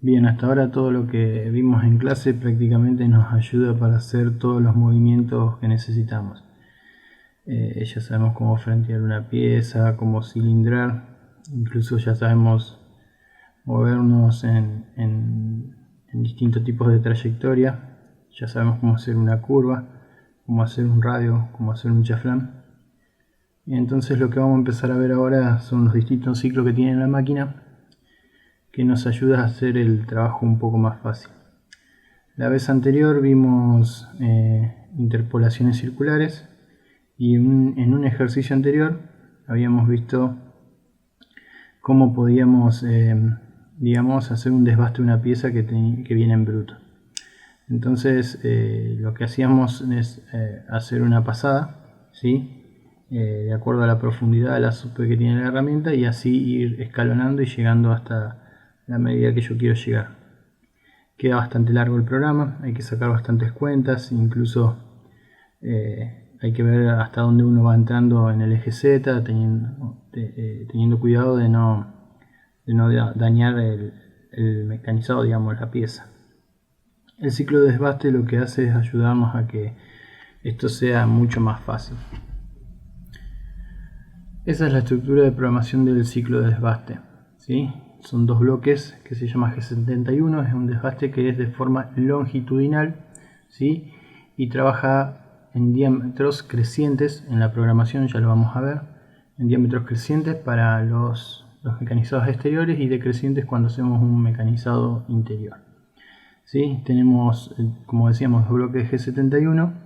Bien, hasta ahora todo lo que vimos en clase prácticamente nos ayuda para hacer todos los movimientos que necesitamos. Ya sabemos cómo frentear una pieza, cómo cilindrar, incluso ya sabemos movernos en distintos tipos de trayectoria, ya sabemos cómo hacer una curva, cómo hacer un radio, cómo hacer un chaflán. Y entonces lo que vamos a empezar a ver ahora son los distintos ciclos que tiene la máquina, que nos ayuda a hacer el trabajo un poco más fácil. La vez anterior vimos interpolaciones circulares y en un ejercicio anterior habíamos visto cómo podíamos digamos, hacer un desbaste de una pieza que viene en bruto. Entonces lo que hacíamos es hacer una pasada, ¿sí? De acuerdo a la profundidad de la sube que tiene la herramienta, y así ir escalonando y llegando hasta la medida que yo quiero llegar. Queda bastante largo el programa, hay que sacar bastantes cuentas, incluso hay que ver hasta dónde uno va entrando en el eje Z, teniendo cuidado de no dañar el mecanizado, digamos, la pieza. El ciclo de desbaste lo que hace es ayudarnos a que esto sea mucho más fácil. Esa es la estructura de programación del ciclo de desbaste, ¿sí? Son dos bloques que se llama G71, es un desbaste que es de forma longitudinal, ¿sí? Y trabaja en diámetros crecientes. En la programación ya lo vamos a ver, en diámetros crecientes para los mecanizados exteriores y decrecientes cuando hacemos un mecanizado interior, ¿sí? Tenemos, como decíamos, dos bloques de G71.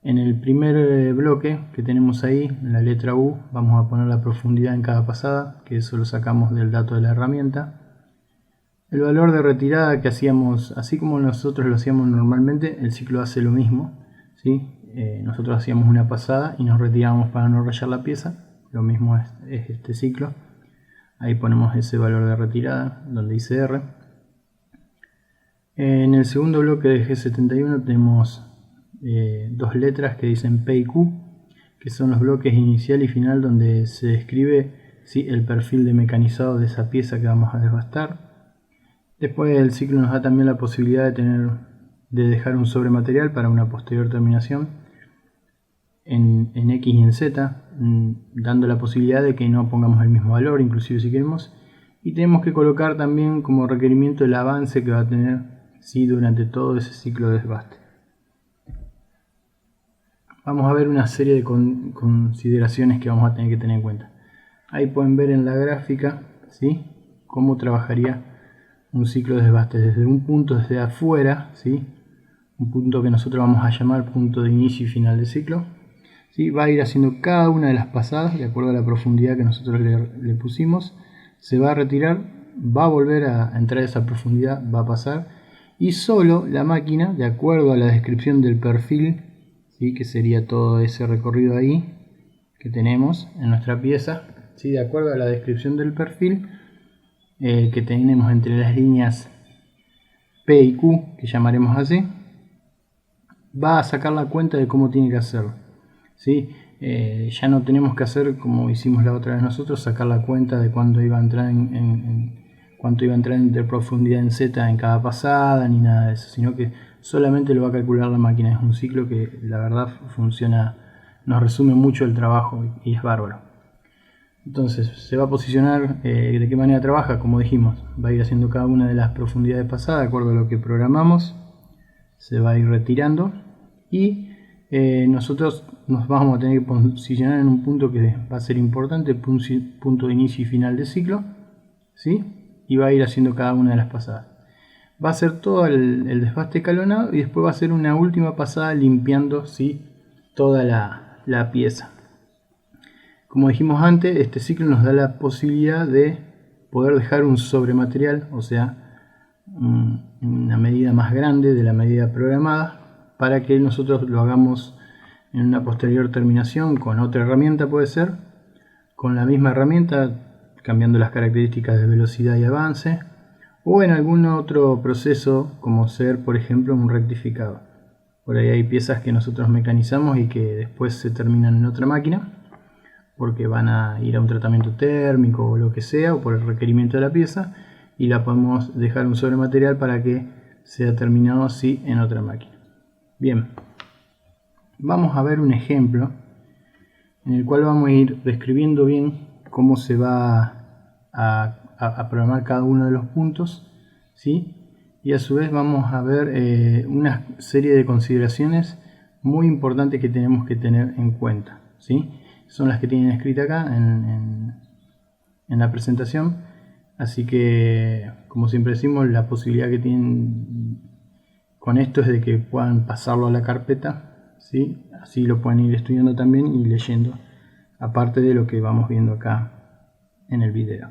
En el primer bloque que tenemos ahí, en la letra U, vamos a poner la profundidad en cada pasada, que eso lo sacamos del dato de la herramienta. El valor de retirada que hacíamos, así como nosotros lo hacíamos normalmente, el ciclo hace lo mismo, ¿sí? Nosotros hacíamos una pasada y nos retirábamos para no rayar la pieza. Lo mismo es este ciclo. Ahí ponemos ese valor de retirada, donde dice R. En el segundo bloque de G71 tenemos dos letras que dicen P y Q, que son los bloques inicial y final donde se describe, ¿sí?, el perfil de mecanizado de esa pieza que vamos a desbastar. Después el ciclo nos da también la posibilidad de dejar un sobrematerial para una posterior terminación en X y en Z, dando la posibilidad de que no pongamos el mismo valor, inclusive si queremos, y tenemos que colocar también como requerimiento el avance que va a tener, ¿sí?, durante todo ese ciclo de desbaste. Vamos a ver una serie de consideraciones que vamos a tener que tener en cuenta. Ahí pueden ver en la gráfica, ¿sí?, cómo trabajaría un ciclo de desbaste desde un punto desde afuera, ¿sí?, un punto que nosotros vamos a llamar punto de inicio y final de ciclo, ¿sí? Va a ir haciendo cada una de las pasadas de acuerdo a la profundidad que nosotros le pusimos, se va a retirar, va a volver a entrar a esa profundidad, va a pasar, y solo la máquina, de acuerdo a la descripción del perfil, ¿sí?, que sería todo ese recorrido ahí que tenemos en nuestra pieza, ¿sí?, de acuerdo a la descripción del perfil que tenemos entre las líneas P y Q, que llamaremos así, va a sacar la cuenta de cómo tiene que hacerlo, ¿sí? Ya no tenemos que hacer como hicimos la otra vez nosotros, sacar la cuenta de cuánto iba a entrar cuánto iba a entrar de profundidad en Z en cada pasada, ni nada de eso, sino que solamente lo va a calcular la máquina. Es un ciclo que la verdad funciona, nos resume mucho el trabajo y es bárbaro. Entonces se va a posicionar, de qué manera trabaja, como dijimos, va a ir haciendo cada una de las profundidades pasadas de acuerdo a lo que programamos, se va a ir retirando y nosotros nos vamos a tener que posicionar en un punto que va a ser importante, punto de inicio y final de ciclo, ¿sí?, y va a ir haciendo cada una de las pasadas. Va a hacer todo el desbaste escalonado y después va a hacer una última pasada limpiando, ¿sí?, toda la pieza. Como dijimos antes, este ciclo nos da la posibilidad de poder dejar un sobrematerial, o sea, una medida más grande de la medida programada, para que nosotros lo hagamos en una posterior terminación con otra herramienta, puede ser, con la misma herramienta, cambiando las características de velocidad y avance, o en algún otro proceso, como ser, por ejemplo, un rectificado. Por ahí hay piezas que nosotros mecanizamos y que después se terminan en otra máquina, porque van a ir a un tratamiento térmico o lo que sea, o por el requerimiento de la pieza, y la podemos dejar un sobre material para que sea terminado así en otra máquina. Bien, vamos a ver un ejemplo en el cual vamos a ir describiendo bien cómo se va a programar cada uno de los puntos, ¿sí? Y a su vez vamos a ver una serie de consideraciones muy importantes que tenemos que tener en cuenta, ¿sí? Son las que tienen escrita acá en la presentación, así que, como siempre decimos, la posibilidad que tienen con esto es de que puedan pasarlo a la carpeta, ¿sí? Así lo pueden ir estudiando también y leyendo, aparte de lo que vamos viendo acá en el video.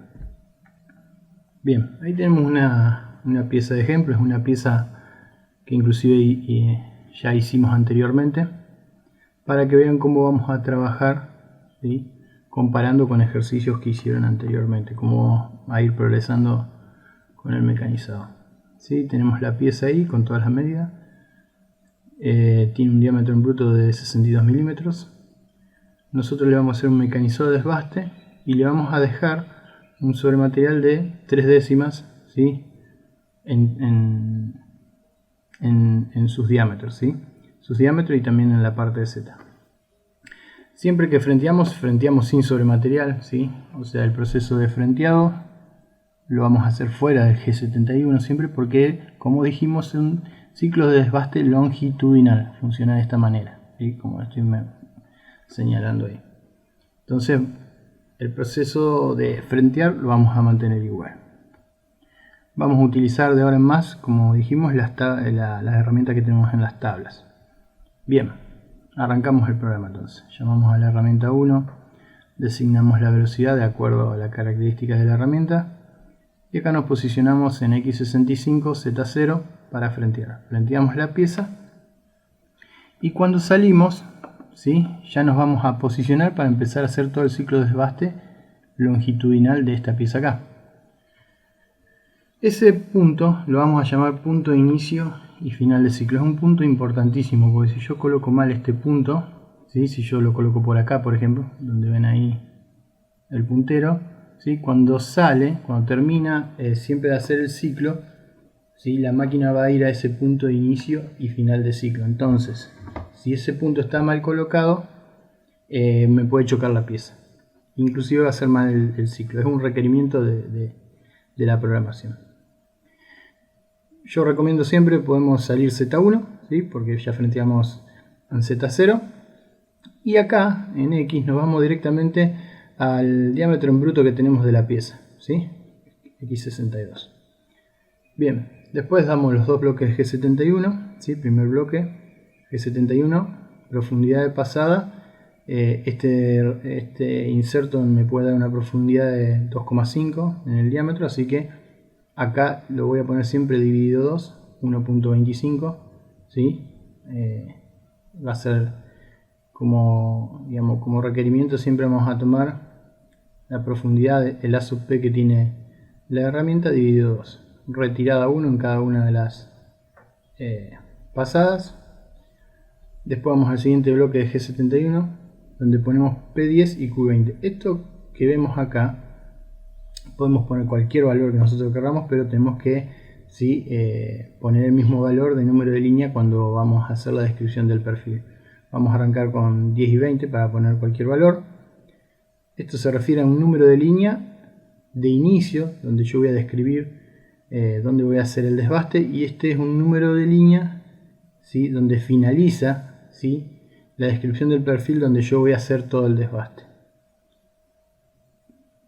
Bien, ahí tenemos una pieza de ejemplo, es una pieza que inclusive ya hicimos anteriormente, para que vean cómo vamos a trabajar, ¿sí? Comparando con ejercicios que hicieron anteriormente, cómo va a ir progresando con el mecanizado. ¿Sí? Tenemos la pieza ahí con todas las medidas, tiene un diámetro en bruto de 62 milímetros. Nosotros le vamos a hacer un mecanizado de desbaste y le vamos a dejar un sobrematerial de 3 décimas, ¿sí? en sus diámetros, ¿sí? Sus diámetros y también en la parte de Z. Siempre que frenteamos sin sobrematerial, ¿sí? O sea, el proceso de frenteado lo vamos a hacer fuera del G71 siempre, porque, como dijimos, es un ciclo de desbaste longitudinal, funciona de esta manera, ¿sí? Como estoy señalando ahí. Entonces, el proceso de frentear lo vamos a mantener igual. Vamos a utilizar de ahora en más, como dijimos, las herramientas que tenemos en las tablas. Bien, arrancamos el programa entonces. Llamamos a la herramienta 1, designamos la velocidad de acuerdo a las características de la herramienta y acá nos posicionamos en X65, Z0 para frentear. Frenteamos la pieza y cuando salimos, ¿sí? Ya nos vamos a posicionar para empezar a hacer todo el ciclo de desbaste longitudinal de esta pieza acá. Ese punto lo vamos a llamar punto de inicio y final de ciclo. Es un punto importantísimo, porque si yo coloco mal este punto, ¿sí? Si yo lo coloco por acá, por ejemplo, donde ven ahí el puntero, ¿sí? Cuando termina siempre de hacer el ciclo, ¿sí? La máquina va a ir a ese punto de inicio y final de ciclo. Entonces, si ese punto está mal colocado, me puede chocar la pieza. Inclusive va a hacer mal el ciclo. Es un requerimiento de la programación. Yo recomiendo siempre, podemos salir Z1, ¿sí? Porque ya frenteamos en Z0. Y acá, en X, nos vamos directamente al diámetro en bruto que tenemos de la pieza, ¿sí? X62. Bien, después damos los dos bloques G71, ¿sí? Primer bloque G71, profundidad de pasada. Este inserto me puede dar una profundidad de 2,5 en el diámetro, así que acá lo voy a poner siempre dividido 2, 1.25, ¿sí? Va a ser como requerimiento, siempre vamos a tomar la profundidad del A sub P que tiene la herramienta dividido 2, retirada 1 en cada una de las pasadas. Después vamos al siguiente bloque de G71, donde ponemos P10 y Q20. Esto que vemos acá, podemos poner cualquier valor que nosotros queramos, pero tenemos que poner el mismo valor de número de línea cuando vamos a hacer la descripción del perfil. Vamos a arrancar con 10 y 20 para poner cualquier valor. Esto se refiere a un número de línea de inicio, donde yo voy a describir dónde voy a hacer el desbaste, y este es un número de línea, ¿sí? Donde finaliza, ¿sí? La descripción del perfil, donde yo voy a hacer todo el desbaste.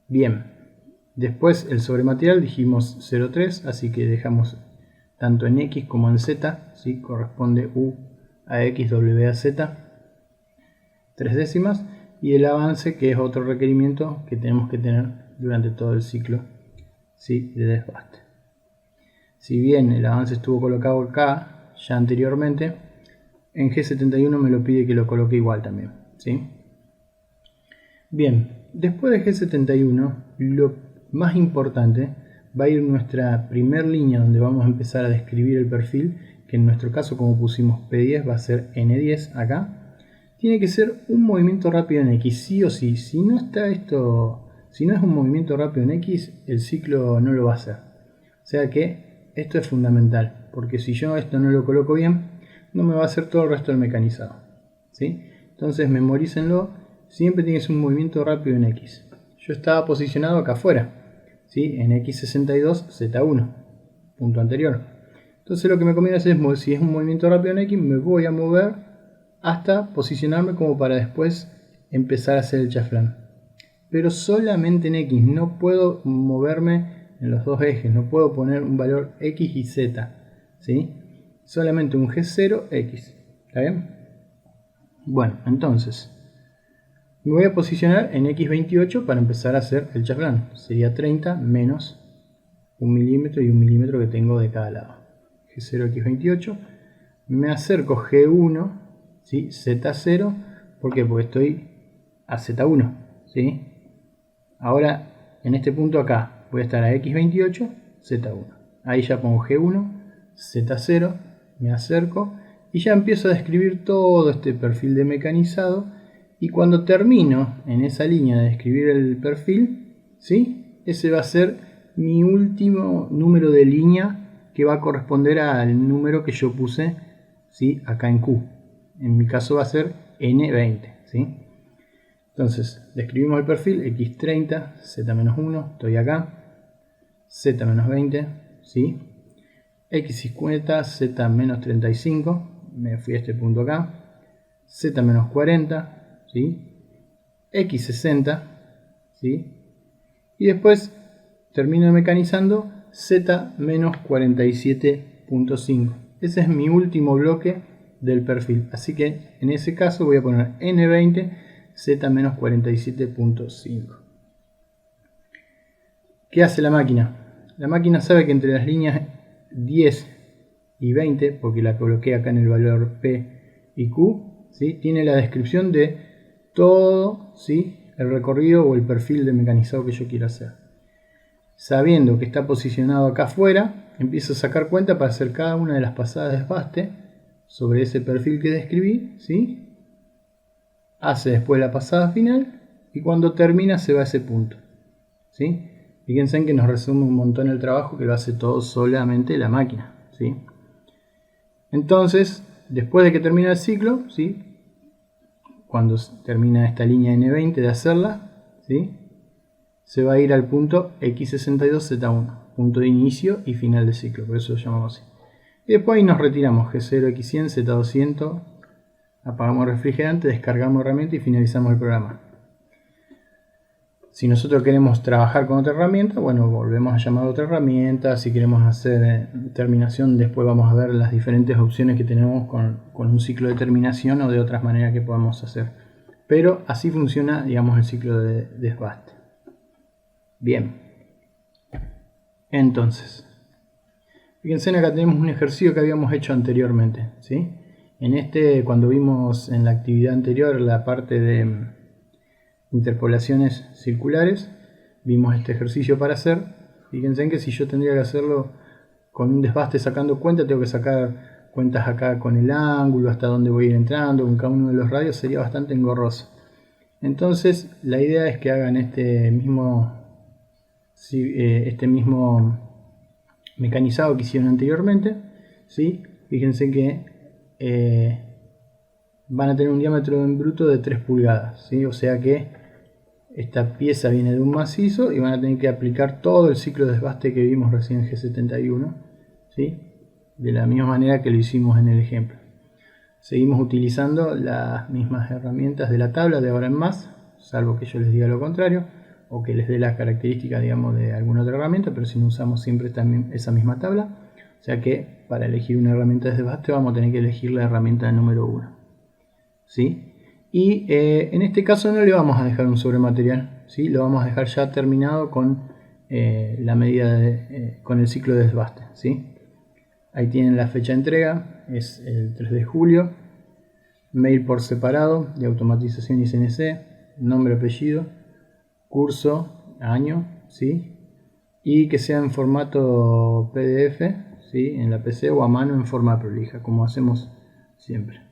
Bien. Después el sobrematerial dijimos 0,3, así que dejamos tanto en X como en Z, ¿sí? Corresponde U a X, W a Z, 3 décimas, y el avance, que es otro requerimiento que tenemos que tener durante todo el ciclo, ¿sí? De desbaste. Si bien el avance estuvo colocado acá ya anteriormente, en G71 me lo pide que lo coloque igual también, ¿sí? Bien, después de G71, lo más importante va a ir nuestra primer línea, donde vamos a empezar a describir el perfil, que en nuestro caso, como pusimos P10, va a ser N10 acá. Tiene que ser un movimiento rápido en X, sí o sí. Si no está esto, si no es un movimiento rápido en X, el ciclo no lo va a hacer. sea que esto es fundamental, porque si yo esto no lo coloco bien, no me va a hacer todo el resto del mecanizado, ¿sí? Entonces memorícenlo, siempre tienes un movimiento rápido en X. Yo estaba posicionado acá afuera, ¿sí? En X62, Z1, punto anterior. Entonces lo que me conviene hacer es, si es un movimiento rápido en X, me voy a mover hasta posicionarme como para después empezar a hacer el chaflán. Pero solamente en X, no puedo moverme en los dos ejes, no puedo poner un valor X y Z, ¿sí? Solamente un G0, X, ¿está bien? Bueno, entonces me voy a posicionar en X28 para empezar a hacer el chaflán. Sería 30 menos 1 milímetro y 1 milímetro que tengo de cada lado. G0, X28. Me acerco G1, ¿sí? Z0. ¿Por qué? Porque estoy a Z1, ¿sí? Ahora, en este punto acá, voy a estar a X28, Z1. Ahí ya pongo G1, Z0, me acerco y ya empiezo a describir todo este perfil de mecanizado. Y cuando termino en esa línea de escribir el perfil, ¿sí? Ese va a ser mi último número de línea que va a corresponder al número que yo puse, ¿sí? Acá en Q. En mi caso va a ser N20, ¿sí? Entonces, describimos el perfil X30, Z-1, estoy acá, Z-20, ¿sí? X50, Z-35, me fui a este punto acá, Z-40, ¿sí? X60, ¿sí? Y después termino mecanizando Z-47.5. Ese es mi último bloque del perfil. Así que en ese caso voy a poner N20, Z-47.5. ¿Qué hace la máquina? La máquina sabe que entre las líneas 10 y 20, porque la coloqué acá en el valor P y Q, ¿sí? Tiene la descripción de todo, ¿sí? El recorrido o el perfil de mecanizado que yo quiero hacer. Sabiendo que está posicionado acá afuera, empiezo a sacar cuenta para hacer cada una de las pasadas de desbaste sobre ese perfil que describí, ¿sí? Hace después la pasada final y cuando termina se va a ese punto, ¿sí? Fíjense en que nos resume un montón el trabajo, que lo hace todo solamente la máquina, ¿sí? Entonces, después de que termina el ciclo, ¿sí? Cuando termina esta línea N20 de hacerla, ¿sí? Se va a ir al punto X62Z1, punto de inicio y final de ciclo, por eso lo llamamos así. Y después ahí nos retiramos, G0, X100, Z200, apagamos el refrigerante, descargamos herramienta y finalizamos el programa. Si nosotros queremos trabajar con otra herramienta, bueno, volvemos a llamar a otra herramienta. Si queremos hacer terminación, después vamos a ver las diferentes opciones que tenemos con un ciclo de terminación o de otras maneras que podamos hacer. Pero así funciona, digamos, el ciclo de desbaste. Bien. Entonces, fíjense, acá tenemos un ejercicio que habíamos hecho anteriormente, ¿sí? En este, cuando vimos en la actividad anterior la parte de interpolaciones circulares, vimos este ejercicio para hacer. Fíjense en que si yo tendría que hacerlo con un desbaste sacando cuenta, tengo que sacar cuentas acá con el ángulo, hasta dónde voy a ir entrando, con cada uno de los radios, sería bastante engorroso. Entonces la idea es que hagan este mismo mecanizado que hicieron anteriormente, ¿sí? Fíjense que van a tener un diámetro en bruto de 3 pulgadas, ¿sí? O sea que esta pieza viene de un macizo y van a tener que aplicar todo el ciclo de desbaste que vimos recién en G71, ¿sí? De la misma manera que lo hicimos en el ejemplo. Seguimos utilizando las mismas herramientas de la tabla de ahora en más, salvo que yo les diga lo contrario, o que les dé las características, digamos, de alguna otra herramienta, pero si no usamos siempre también esa misma tabla. O sea que para elegir una herramienta de desbaste vamos a tener que elegir la herramienta número 1, ¿sí? Y en este caso no le vamos a dejar un sobrematerial, ¿sí? Lo vamos a dejar ya terminado con la medida con el ciclo de desbaste, ¿sí? Ahí tienen la fecha de entrega, es el 3 de julio, mail por separado de automatización y CNC, nombre, apellido, curso, año, ¿sí? Y que sea en formato PDF, ¿sí? En la PC o a mano en forma prolija, como hacemos siempre.